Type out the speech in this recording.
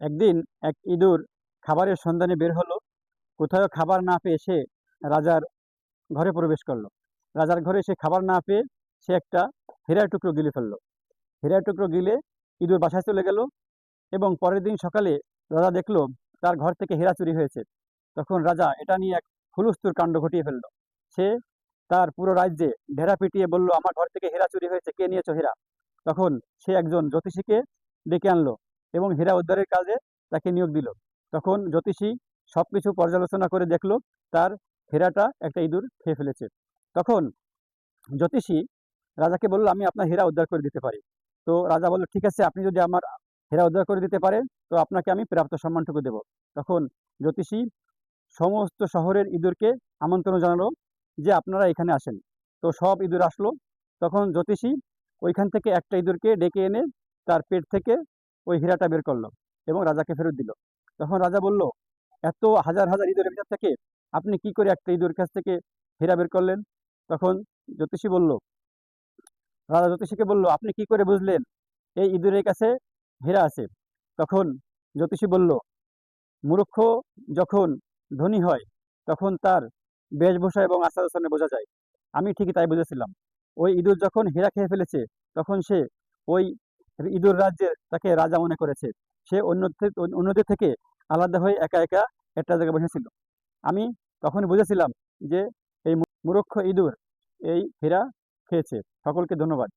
একদিন এক ইঁদুর খাবারের সন্ধানে বের হলো। কোথাও খাবার না পেয়ে সে রাজার ঘরে প্রবেশ করলো। রাজার ঘরে সে খাবার না পেয়ে সে একটা হীরার টুকরো গিলে ফেললো। হীরার টুকরো গিলে ইঁদুর বাসায় চলে গেল এবং পরের দিন সকালে রাজা দেখলো তার ঘর থেকে হীরা চুরি হয়েছে। তখন রাজা এটা নিয়ে এক হুলস্থুল কাণ্ড ঘটিয়ে ফেললো। সে তার পুরো রাজ্যে ঢেরা পিটিয়ে বলল, আমার ঘর থেকে হীরা চুরি হয়েছে, কে নিয়েছো হীরা? তখন সে একজন জ্যোতিষীকে ডেকে আনলো এবং হীরা উদ্ধারের কাজে তাকে নিয়োগ দিল। তখন জ্যোতিষী সবকিছু পর্যালোচনা করে দেখলো তার হীরাটা একটা ইঁদুর খেয়ে ফেলেছে। তখন জ্যোতিষী রাজাকে বলল, আমি আপনার হীরা উদ্ধার করে দিতে পারি। তো রাজা বলল, ঠিক আছে, আপনি যদি আমার হীরা উদ্ধার করে দিতে পারেন তো আপনাকে আমি প্রাপ্ত সম্মানটুকু দেব। তখন জ্যোতিষী সমস্ত শহরের ইঁদুরকে আমন্ত্রণ জানালো যে আপনারা এখানে আসেন। তো সব ইঁদুর আসলো। তখন জ্যোতিষী ওইখান থেকে একটা ইঁদুরকে ডেকে এনে তার পেট থেকে ওই হীরাটা বের করলো এবং রাজাকে ফেরত দিল। তখন রাজা বলল, এত হাজার হাজার ইঁদুরের ভিতর থেকে আপনি কি করে একটা ইঁদুর কাছ থেকে হীরা বের করলেন? তখন জ্যোতিষী বলল, রাজা জ্যোতিষীকে বলল, আপনি কি করে বুঝলেন এই ইঁদুরের কাছে হীরা আছে? তখন জ্যোতিষী বলল, মূর্খ যখন ধনী হয় তখন তার বেশভূষা এবং আচার আচরণে বোঝা যায়। আমি ঠিকই তাই বুঝেছিলাম। ওই ইঁদুর যখন হীরা খেয়ে ফেলেছে তখন সে ওই ইঁদুর রাজ্যে তাকে রাজা মনে করেছে। সে অন্যদের থেকে আলাদা হয়ে একা একা একটা জায়গায় বসেছিল। আমি তখন বুঝেছিলাম যে এই মূর্খ ইঁদুর এই হীরা খেয়েছে। সকলকে ধন্যবাদ।